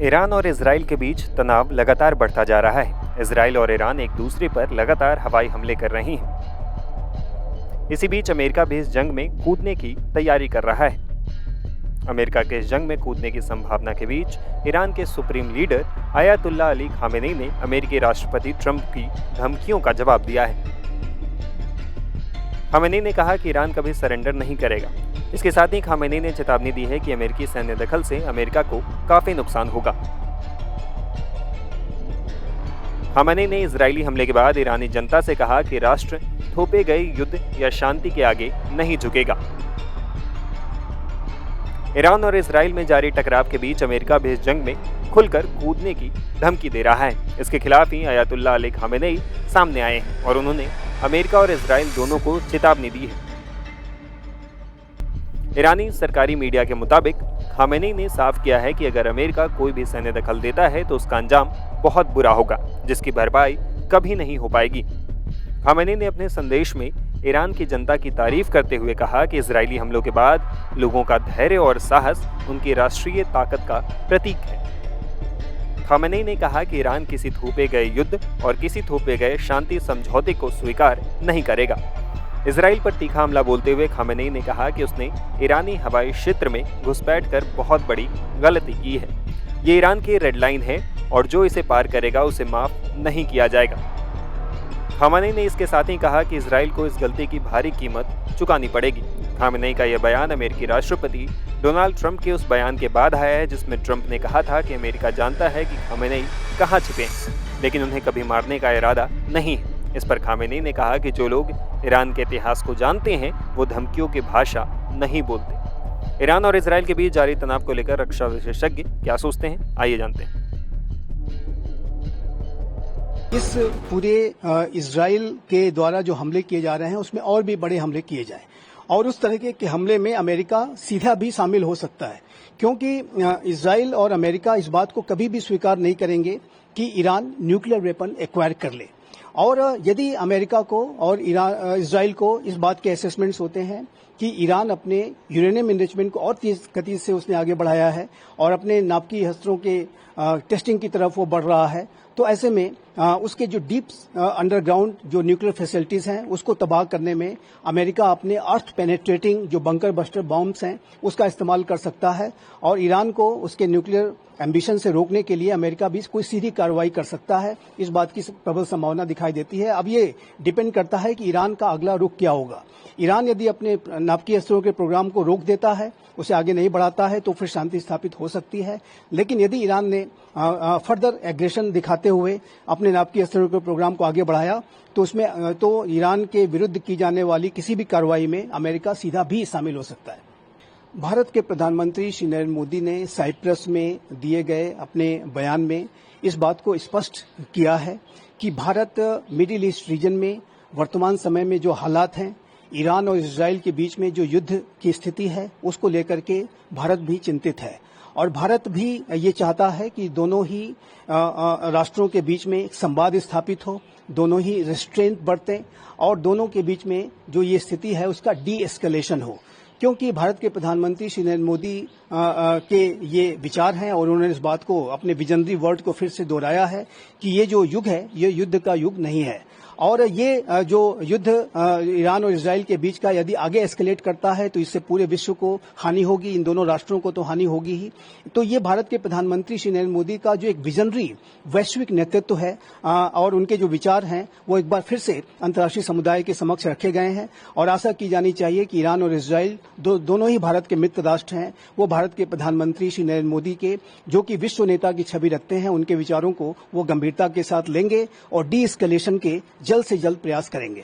Iran और Israel के बीच तनाव लगातार बढ़ता जा रहा है। इजराइल और ईरान एक दूसरे पर लगातार हवाई हमले कर रही हैं। इसी बीच अमेरिका भी इस जंग में कूदने की तैयारी कर रहा है। अमेरिका के इस जंग में कूदने की संभावना के बीच ईरान के supreme leader Ayatollah Ali Khamenei ने अमेरिकी राष्ट्रपति ट्रंप की धमकियों का जवाब दिया है। खामेनी ने कहा कि ईरान कभी सरेंडर नहीं करेगा। इसके साथ ही खामेनी ने चेतावनी दी है कि अमेरिकी सैन्य दखल से अमेरिका को काफी नुकसान होगा। खामेनी ने इजरायली हमले के बाद ईरानी जनता से कहा कि राष्ट्र थोपे गए युद्ध या शांति के आगे नहीं झुकेगा। ईरान और इजराइल में जारी टकराव के बीच अमेरिका भी इस जंग में खुलकर कूदने की धमकी दे रहा है। इसके खिलाफ ही आयतुल्लाह अली खामेनी सामने आए हैं और उन्होंने अमेरिका और इजराइल दोनों को चेतावनी दी है। ईरानी सरकारी मीडिया के मुताबिक खामेनी ने साफ किया है कि अगर अमेरिका कोई भी सैन्य दखल देता है तो उसका अंजाम बहुत बुरा होगा, जिसकी भरपाई कभी नहीं हो पाएगी। खामेनी ने अपने संदेश में ईरान की जनता की तारीफ करते हुए कहा कि इजरायली हमलों के बाद लोगों का धैर्य और साहस उनकी राष्ट्रीय ताकत का प्रतीक है। खामेनी ने कहा कि ईरान किसी थोपे गए युद्ध और किसी थोपे गए शांति समझौते को स्वीकार नहीं करेगा। इजराइल पर तीखा हमला बोलते हुए खामेनी ने कहा कि उसने ईरानी हवाई क्षेत्र में घुसपैठ कर बहुत बड़ी गलती की है। ये ईरान की रेड लाइन है और जो इसे पार करेगा उसे माफ नहीं किया जाएगा। खामेनी ने इसके साथ ही कहा कि इजराइल को इस गलती की भारी कीमत चुकानी पड़ेगी। खामेनी का यह बयान अमेरिकी राष्ट्रपति डोनाल्ड ट्रंप के उस बयान के बाद आया है जिसमें ट्रंप ने कहा था कि अमेरिका जानता है कि खामेनी कहाँ छिपे हैं, लेकिन उन्हें कभी मारने का इरादा नहीं है। इस पर खामेनी ने कहा कि जो लोग ईरान के इतिहास को जानते हैं वो धमकियों की भाषा नहीं बोलते। ईरान और इजराइल के बीच जारी तनाव को लेकर रक्षा विशेषज्ञ क्या सोचते हैं, आइए जानते हैं। इस पूरे इजराइल के द्वारा जो हमले किए जा रहे हैं उसमें और भी बड़े हमले किए जाएं और उस तरह के हमले में अमेरिका सीधा भी शामिल हो सकता है, क्योंकि इजराइल और अमेरिका इस बात को कभी भी स्वीकार नहीं करेंगे कि ईरान न्यूक्लियर वेपन एक्वायर कर ले। और यदि अमेरिका को और इजराइल को इस बात के असेसमेंट्स होते हैं कि ईरान अपने यूरेनियम एनरिचमेंट को और तेज गति से उसने आगे बढ़ाया है और अपने नाभिकीय अस्त्रों के टेस्टिंग की तरफ वो बढ़ रहा है, तो ऐसे में उसके जो डीप अंडरग्राउंड जो न्यूक्लियर फैसिलिटीज हैं उसको तबाह करने में अमेरिका अपने अर्थ पेनेट्रेटिंग जो बंकर बस्टर बॉम्ब्स हैं उसका इस्तेमाल कर सकता है और ईरान को उसके न्यूक्लियर एम्बिशन से रोकने के लिए अमेरिका भी कोई सीधी कार्रवाई कर सकता है। इस बात की प्रबल संभावना दिखाई देती है। अब ये डिपेंड करता है कि ईरान का अगला रुख क्या होगा। ईरान यदि अपने नाभिकीय अस्त्रों के प्रोग्राम को रोक देता है, उसे आगे नहीं बढ़ाता है, तो फिर शांति स्थापित हो सकती है। लेकिन यदि ईरान ने फर्दर एग्रेशन दिखाते हुए अपने नाभिकीय अस्त्रों के प्रोग्राम को आगे बढ़ाया तो उसमें तो ईरान के विरुद्ध की जाने वाली किसी भी कार्रवाई में अमेरिका सीधा भी शामिल हो सकता है। भारत के प्रधानमंत्री श्री नरेंद्र मोदी ने साइप्रस में दिए गए अपने बयान में इस बात को स्पष्ट किया है कि भारत मिडिल ईस्ट रीजन में वर्तमान समय में जो हालात हैं, ईरान और इजराइल के बीच में जो युद्ध की स्थिति है उसको लेकर के भारत भी चिंतित है और भारत भी ये चाहता है कि दोनों ही राष्ट्रों के बीच में एक संवाद स्थापित हो, दोनों ही रेस्ट्रेंट बरतें और दोनों के बीच में जो ये स्थिति है उसका डी एस्केलेशन हो, क्योंकि भारत के प्रधानमंत्री श्री नरेंद्र मोदी के ये विचार हैं और उन्होंने इस बात को अपने विजनरी वर्ड को फिर से दोहराया है कि ये जो युग है ये युद्ध का युग नहीं है और ये जो युद्ध ईरान और इजराइल के बीच का यदि आगे एस्केलेट करता है तो इससे पूरे विश्व को हानि होगी, इन दोनों राष्ट्रों को तो हानि होगी ही। तो ये भारत के प्रधानमंत्री श्री नरेंद्र मोदी का जो एक विजनरी वैश्विक नेतृत्व है और उनके जो विचार हैं वो एक बार फिर से अंतर्राष्ट्रीय समुदाय के समक्ष रखे गए हैं और आशा की जानी चाहिए कि ईरान और इजराइल दोनों ही भारत के मित्र राष्ट्र हैं, वो भारत के प्रधानमंत्री श्री नरेंद्र मोदी के जो कि विश्व नेता की छवि रखते हैं उनके विचारों को वो गंभीरता के साथ लेंगे और डी एस्केलेशन के जल्द से जल्द प्रयास करेंगे।